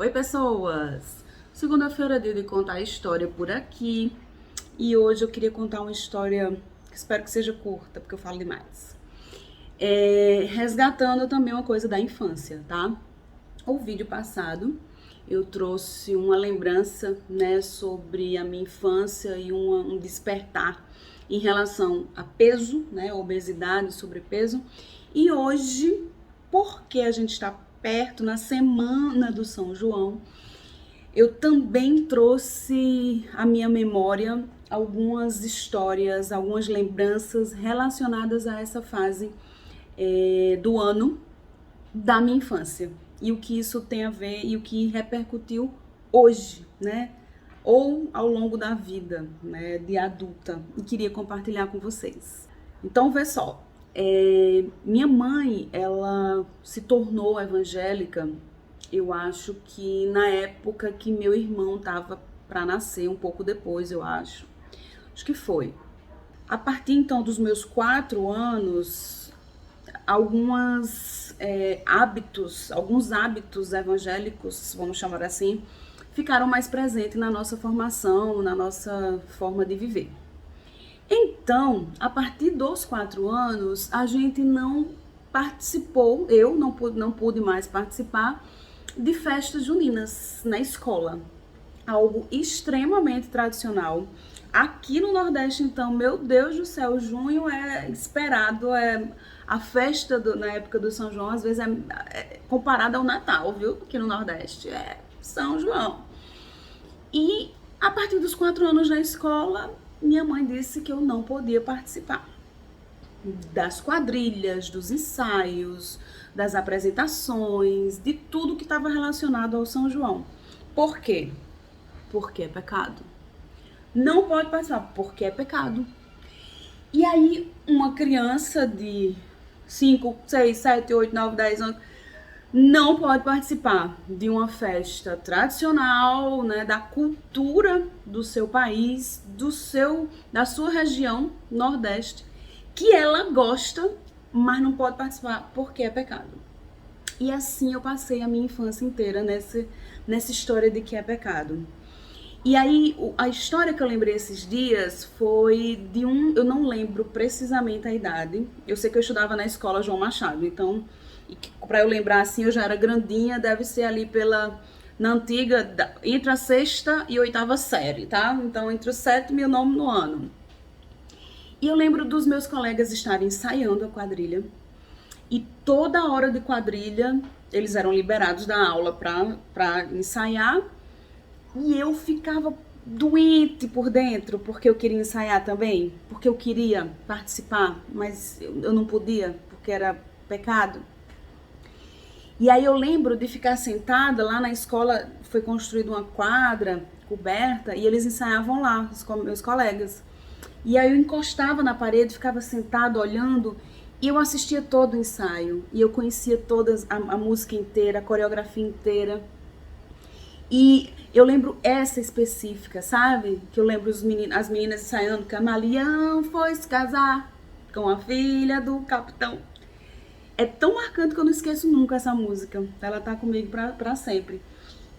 Oi, pessoas! Segunda-feira é dia de contar a história por aqui. E hoje eu queria contar uma história que espero que seja curta, porque eu falo demais. Resgatando também uma coisa da infância, tá? O vídeo passado eu trouxe uma lembrança, né, sobre a minha infância e um despertar em relação a peso, né, obesidade, sobrepeso. E hoje, porque a gente está perto na semana do São João, eu também trouxe à minha memória algumas histórias, algumas lembranças relacionadas a essa fase do ano da minha infância. E o que isso tem a ver e o que repercutiu hoje, né? Ou ao longo da vida, né, de adulta. E queria compartilhar com vocês. Então, vê só. Minha mãe, ela se tornou evangélica, eu acho que na época que meu irmão estava para nascer, um pouco depois, eu acho. Acho que foi. A partir então dos meus 4 anos, alguns hábitos evangélicos, vamos chamar assim, ficaram mais presentes na nossa formação, na nossa forma de viver. Então, a partir dos 4 anos, a gente não participou, eu não pude mais participar de festas juninas na escola. Algo extremamente tradicional. Aqui no Nordeste, então, meu Deus do céu, junho é esperado, a festa na época do São João, às vezes é comparada ao Natal, viu? Aqui no Nordeste, é São João. E a partir dos 4 anos na escola, minha mãe disse que eu não podia participar das quadrilhas, dos ensaios, das apresentações, de tudo que estava relacionado ao São João. Por quê? Porque é pecado. Não pode participar, porque é pecado. E aí, uma criança de 5, 6, 7, 8, 9, 10 anos não pode participar de uma festa tradicional, né, da cultura do seu país, da sua região Nordeste, que ela gosta, mas não pode participar porque é pecado. E assim eu passei a minha infância inteira nessa história de que é pecado. E aí, a história que eu lembrei esses dias foi de eu não lembro precisamente a idade. Eu sei que eu estudava na escola João Machado, então, para eu lembrar assim, eu já era grandinha, deve ser ali na antiga, entre a 6ª e 8ª série, tá? Então, entre o 7º e o 9º ano. E eu lembro dos meus colegas estarem ensaiando a quadrilha. E toda hora de quadrilha, eles eram liberados da aula para ensaiar. E eu ficava doente por dentro, porque eu queria ensaiar também, porque eu queria participar, mas eu não podia, porque era pecado. E aí eu lembro de ficar sentada lá na escola, foi construída uma quadra coberta, e eles ensaiavam lá, meus colegas. E aí eu encostava na parede, ficava sentada olhando, e eu assistia todo o ensaio, e eu conhecia toda a música inteira, a coreografia inteira. E eu lembro essa específica, sabe? Que eu lembro as meninas ensaiando, Camaleão foi se casar com a filha do capitão. É tão marcante que eu não esqueço nunca essa música. Ela tá comigo pra sempre.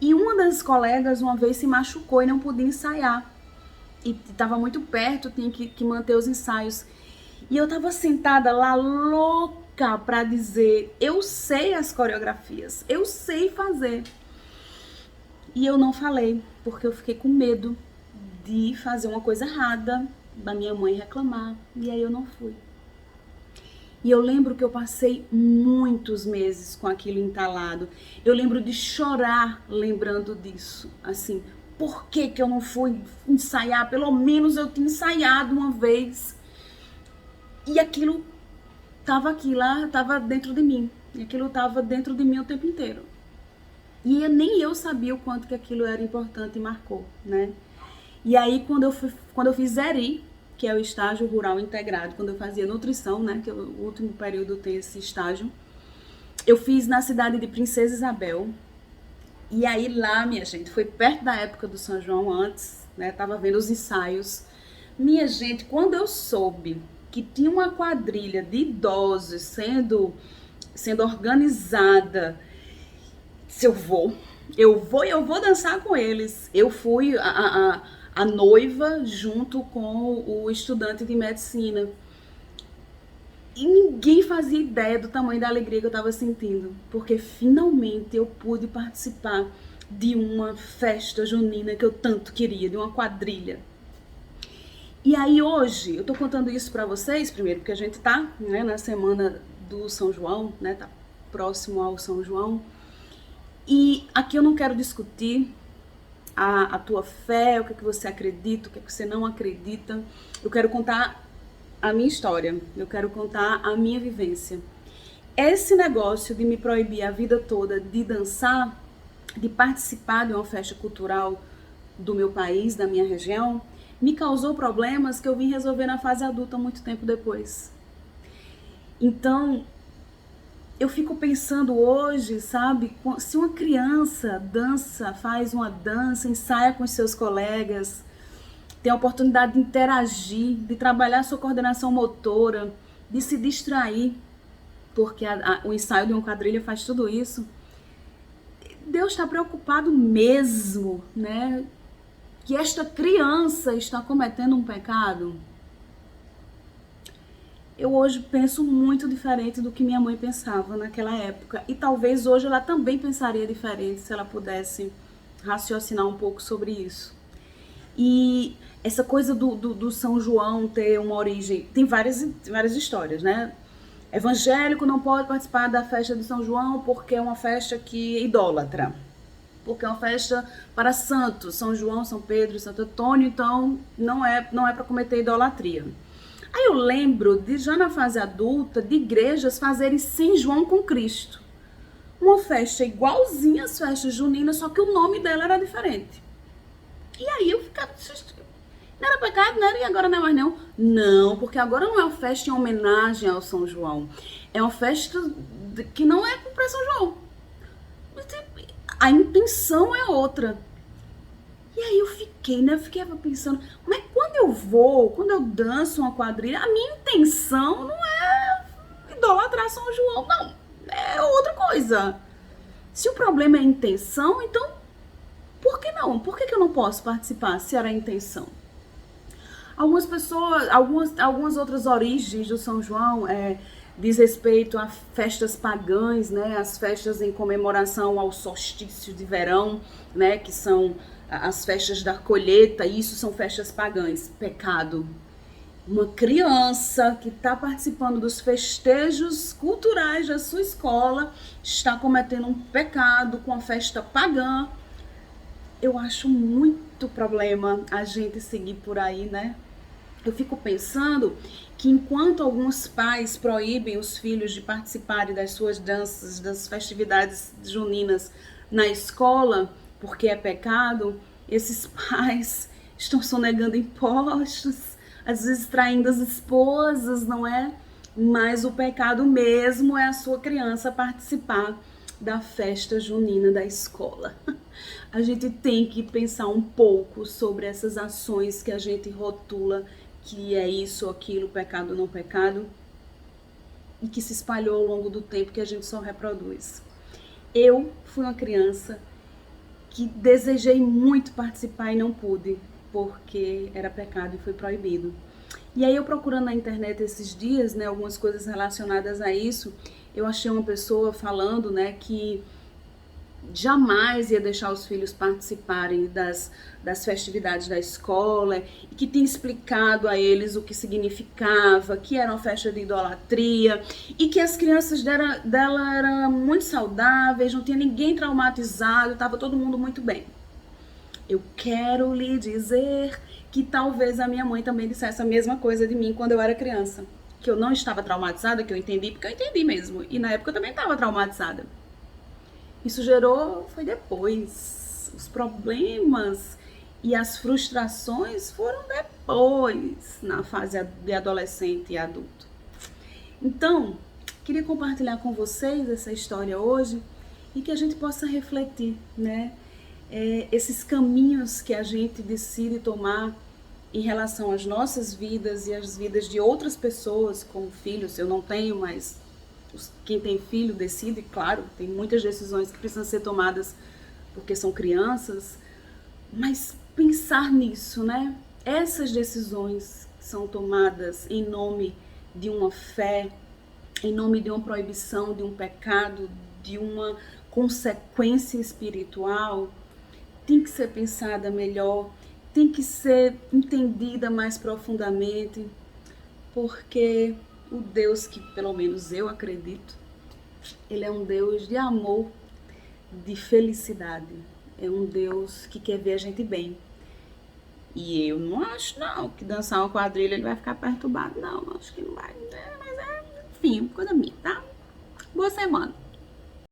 E uma das colegas uma vez se machucou e não podia ensaiar. E tava muito perto, tinha que manter os ensaios. E eu tava sentada lá louca pra dizer, eu sei as coreografias, eu sei fazer. E eu não falei, porque eu fiquei com medo de fazer uma coisa errada, da minha mãe reclamar, e aí eu não fui. E eu lembro que eu passei muitos meses com aquilo entalado. Eu lembro de chorar lembrando disso, assim, por que eu não fui ensaiar? Pelo menos eu tinha ensaiado uma vez. E aquilo tava aqui, lá, tava dentro de mim. E aquilo tava dentro de mim o tempo inteiro. E nem eu sabia o quanto que aquilo era importante e marcou, né? E aí, quando eu fiz ERI, que é o estágio rural integrado, quando eu fazia nutrição, né, que o último período tem esse estágio, eu fiz na cidade de Princesa Isabel. E aí lá, minha gente, foi perto da época do São João antes, né, tava vendo os ensaios. Minha gente, quando eu soube que tinha uma quadrilha de idosos sendo organizada, se eu vou, eu vou dançar com eles. Eu fui a noiva junto com o estudante de medicina. E ninguém fazia ideia do tamanho da alegria que eu estava sentindo, porque finalmente eu pude participar de uma festa junina que eu tanto queria, de uma quadrilha. E aí hoje, eu tô contando isso para vocês, primeiro porque a gente tá, né, na semana do São João, né, tá próximo ao São João. E aqui eu não quero discutir a tua fé, o que você acredita, o que você não acredita. Eu quero contar a minha história, eu quero contar a minha vivência. Esse negócio de me proibir a vida toda de dançar, de participar de uma festa cultural do meu país, da minha região, me causou problemas que eu vim resolver na fase adulta muito tempo depois. Então, eu fico pensando hoje, sabe, se uma criança dança, faz uma dança, ensaia com os seus colegas, tem a oportunidade de interagir, de trabalhar sua coordenação motora, de se distrair, porque o ensaio de uma quadrilha faz tudo isso. Deus está preocupado mesmo, né, que esta criança está cometendo um pecado? Eu hoje penso muito diferente do que minha mãe pensava naquela época. E talvez hoje ela também pensaria diferente se ela pudesse raciocinar um pouco sobre isso. E essa coisa do São João ter uma origem... Tem várias histórias, né? Evangélico não pode participar da festa de São João porque é uma festa que é idólatra. Porque é uma festa para santos, São João, São Pedro e Santo Antônio, então não é para cometer idolatria. Aí eu lembro de, já na fase adulta, de igrejas fazerem São João com Cristo. Uma festa igualzinha às festas juninas, só que o nome dela era diferente. E aí eu ficava... Não era pecado, não era, e agora não é mais não? Não, porque agora não é uma festa em homenagem ao São João. É uma festa que não é para São João. A intenção é outra. E aí eu fiquei pensando, mas quando eu danço uma quadrilha, a minha intenção não é idolatrar São João, não. É outra coisa. Se o problema é a intenção, então por que não? Por que eu não posso participar se era a intenção? Algumas pessoas, algumas outras origens do São João diz respeito a festas pagãs, né, as festas em comemoração ao solstício de verão, né, que são as festas da colheita. Isso são festas pagãs, pecado. Uma criança que está participando dos festejos culturais da sua escola está cometendo um pecado com a festa pagã. Eu acho muito problema a gente seguir por aí, né? Eu fico pensando que enquanto alguns pais proíbem os filhos de participarem das suas danças, das festividades juninas na escola, porque é pecado, esses pais estão sonegando impostos, às vezes traindo as esposas, não é? Mas o pecado mesmo é a sua criança participar da festa junina da escola. A gente tem que pensar um pouco sobre essas ações que a gente rotula que é isso ou aquilo, pecado ou não pecado, e que se espalhou ao longo do tempo, que a gente só reproduz. Eu fui uma criança que desejei muito participar e não pude, porque era pecado e foi proibido. E aí eu procurando na internet esses dias, né, algumas coisas relacionadas a isso, eu achei uma pessoa falando, né, que jamais ia deixar os filhos participarem das festividades da escola, e que tinha explicado a eles o que significava, que era uma festa de idolatria, e que as crianças dela eram muito saudáveis, não tinha ninguém traumatizado, estava todo mundo muito bem. Eu quero lhe dizer que talvez a minha mãe também dissesse a mesma coisa de mim quando eu era criança, que eu não estava traumatizada, que eu entendi, porque eu entendi mesmo, e na época eu também estava traumatizada. Isso foi depois. Os problemas e as frustrações foram depois, na fase de adolescente e adulto. Então, queria compartilhar com vocês essa história hoje e que a gente possa refletir, né? Esses caminhos que a gente decide tomar em relação às nossas vidas e às vidas de outras pessoas, como filhos. Eu não tenho, mas quem tem filho decide, claro, tem muitas decisões que precisam ser tomadas porque são crianças, mas pensar nisso, né? Essas decisões são tomadas em nome de uma fé, em nome de uma proibição, de um pecado, de uma consequência espiritual, tem que ser pensada melhor, tem que ser entendida mais profundamente, porque o Deus que, pelo menos eu acredito, ele é um Deus de amor, de felicidade. É um Deus que quer ver a gente bem. E eu não acho, não, que dançar uma quadrilha ele vai ficar perturbado, não. Acho que não vai. Mas enfim, coisa minha, tá? Boa semana.